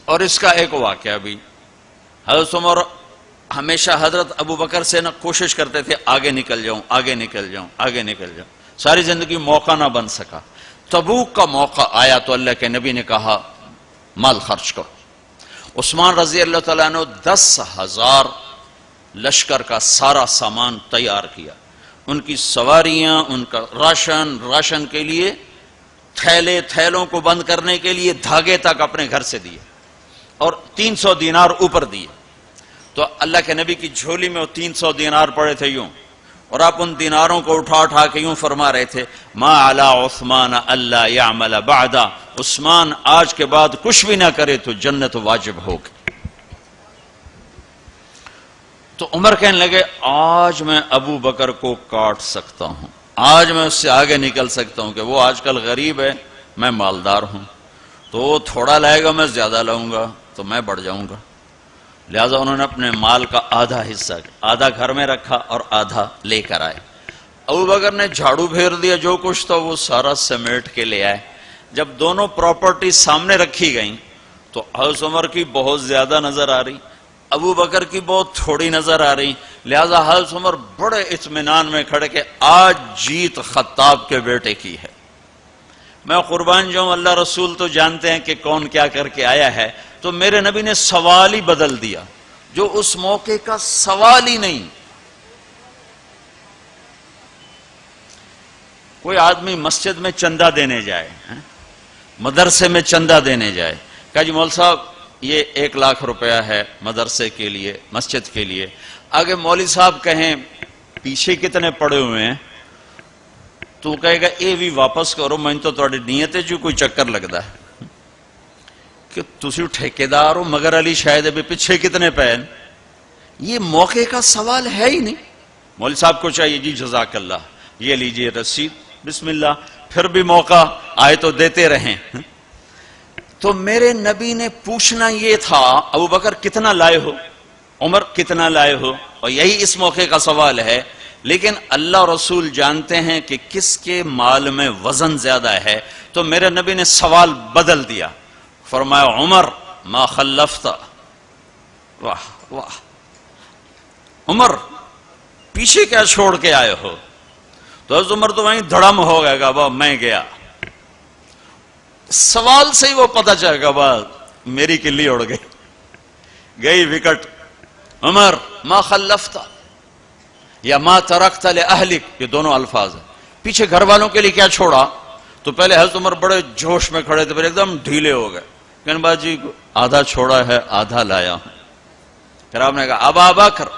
اور اس کا ایک واقعہ بھی، حضرت عمر ہمیشہ حضرت ابو بکر سے نہ کوشش کرتے تھے آگے نکل جاؤں، آگے نکل جاؤں، آگے نکل جاؤں، ساری زندگی موقع نہ بن سکا۔ تبوک کا موقع آیا تو اللہ کے نبی نے کہا مال خرچ کرو۔ عثمان رضی اللہ تعالیٰ نے 10,000 لشکر کا سارا سامان تیار کیا، ان کی سواریاں، ان کا راشن کے لیے تھیلوں کو بند کرنے کے لیے دھاگے تک اپنے گھر سے دیے، اور 300 دینار اوپر دیے۔ تو اللہ کے نبی کی جھولی میں وہ 300 دینار پڑے تھے یوں، اور آپ ان دیناروں کو اٹھا کے یوں فرما رہے تھے ما علی عثمان اللہ یعمل بعدا، عثمان آج کے بعد کچھ بھی نہ کرے تو جنت واجب ہوگی۔ تو عمر کہنے لگے آج میں ابو بکر کو کاٹ سکتا ہوں، آج میں اس سے آگے نکل سکتا ہوں، کہ وہ آج کل غریب ہے، میں مالدار ہوں، تو وہ تھوڑا لائے گا میں زیادہ لاؤں گا تو میں بڑھ جاؤں گا۔ لہذا انہوں نے اپنے مال کا آدھا حصہ، آدھا گھر میں رکھا اور آدھا لے کر آئے۔ ابو بکر نے جھاڑو پھیر دیا، جو کچھ تھا وہ سارا سمیٹ کے لے آئے۔ جب دونوں پراپرٹی سامنے رکھی گئیں تو حضرت عمر کی بہت زیادہ نظر آ رہی، ابو بکر کی بہت تھوڑی نظر آ رہی، لہذا حضرت عمر بڑے اطمینان میں کھڑے کہ آج جیت خطاب کے بیٹے کی ہے۔ میں قربان جاؤں، اللہ رسول تو جانتے ہیں کہ کون کیا کر کے آیا ہے، تو میرے نبی نے سوال ہی بدل دیا، جو اس موقع کا سوال ہی نہیں۔ کوئی آدمی مسجد میں چندہ دینے جائے، مدرسے میں چندہ دینے جائے، کہا جی مول صاحب یہ 1 لاکھ روپیہ ہے مدرسے کے لیے، مسجد کے لیے۔ آگے مولوی صاحب کہیں پیچھے کتنے پڑے ہوئے ہیں، تو کہے گا اے بھی واپس کرو، میں تو تھوڑی نیت ہے جو کوئی چکر لگتا ہے کہ تسی ٹھیکیدار ہو، مگر علی شاید ابھی پیچھے کتنے پین۔ یہ موقع کا سوال ہے ہی نہیں۔ مولوی صاحب کو چاہیے جی جزاک اللہ، یہ لیجئے رسید، بسم اللہ، پھر بھی موقع آئے تو دیتے رہیں۔ تو میرے نبی نے پوچھنا یہ تھا ابو بکر کتنا لائے ہو، عمر کتنا لائے ہو، اور یہی اس موقع کا سوال ہے۔ لیکن اللہ رسول جانتے ہیں کہ کس کے مال میں وزن زیادہ ہے، تو میرے نبی نے سوال بدل دیا، فرمایا عمر ما خلفت، واہ واہ، عمر پیچھے کیا چھوڑ کے آئے ہو؟ تو حضرت عمر تو وہیں دھڑم ہو گئے گا، با میں گیا، سوال سے ہی وہ پتہ چلے گا، با میری کلی اڑ گئی وکٹ۔ عمر ما خلفت یا ما ترکت لأہلک، یہ دونوں الفاظ ہیں، پیچھے گھر والوں کے لیے کیا چھوڑا؟ تو پہلے حضرت عمر بڑے جوش میں کھڑے تھے، پھر ایک دم ڈھیلے ہو گئے، کہنے با جی آدھا چھوڑا ہے آدھا لایا ہوں۔ پھر آپ نے کہا ابا بکر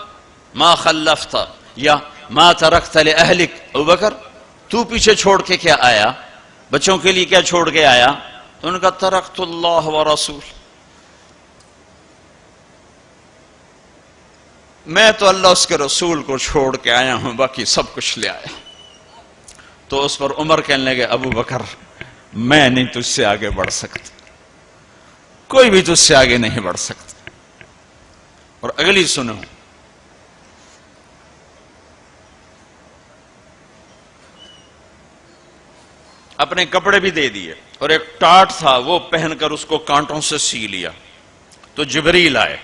ما خلفت یا ما ترکت لأہلک، ابو بکر تو پیچھے چھوڑ کے کیا آیا، بچوں کے لیے کیا چھوڑ کے آیا؟ تو انہوں نے کہا ترکت اللہ ورسول، میں تو اللہ اس کے رسول کو چھوڑ کے آیا ہوں، باقی سب کچھ لے آیا۔ تو اس پر عمر کہنے لگے ابو بکر میں نہیں تجھ سے آگے بڑھ سکتا، کوئی بھی تجھ سے آگے نہیں بڑھ سکتا۔ اور اگلی سنو، اپنے کپڑے بھی دے دیے، اور ایک ٹاٹ تھا وہ پہن کر اس کو کانٹوں سے سی لیا۔ تو جبریل آئے،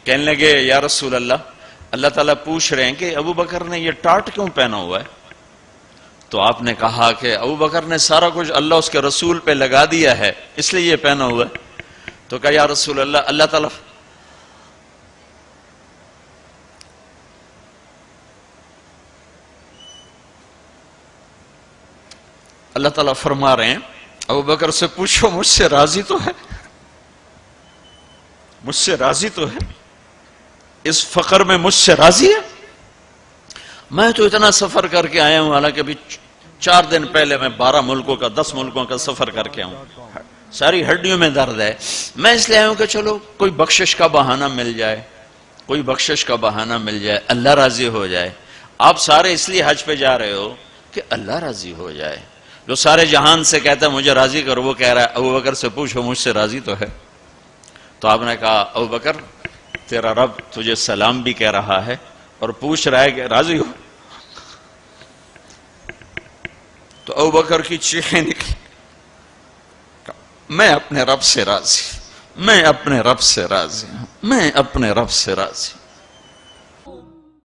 کہنے لگے یا رسول اللہ، اللہ تعالیٰ پوچھ رہے ہیں کہ ابو بکر نے یہ ٹاٹ کیوں پہنا ہوا ہے؟ تو آپ نے کہا کہ ابو بکر نے سارا کچھ اللہ اس کے رسول پہ لگا دیا ہے، اس لیے یہ پہنا ہوا ہے۔ تو کہا یا رسول اللہ، اللہ تعالیٰ فرما رہے ہیں ابو بکر سے پوچھو مجھ سے راضی تو ہے، مجھ سے راضی تو ہے، اس فقر میں مجھ سے راضی ہے؟ میں تو اتنا سفر کر کے آیا ہوں، حالانکہ ابھی 4 دن پہلے میں 12 ملکوں کا 10 ملکوں کا سفر کر کے آؤں، ساری ہڈیوں میں درد ہے، میں اس لیے آیا ہوں کہ چلو کوئی بخشش کا بہانہ مل جائے، کوئی بخشش کا بہانہ مل جائے، اللہ راضی ہو جائے۔ آپ سارے اس لیے حج پہ جا رہے ہو کہ اللہ راضی ہو جائے۔ جو سارے جہان سے کہتا ہے مجھے راضی کرو، وہ کہہ رہا ہے ابو بکر سے پوچھو مجھ سے راضی تو ہے؟ تو آپ نے کہا ابو بکر تیرا رب تجھے سلام بھی کہہ رہا ہے اور پوچھ رہا ہے کہ راضی ہو؟ تو ابو بکر کی چیخیں نکلی، میں اپنے رب سے راضی، میں اپنے رب سے راضی ہوں، میں اپنے رب سے راضی ہوں۔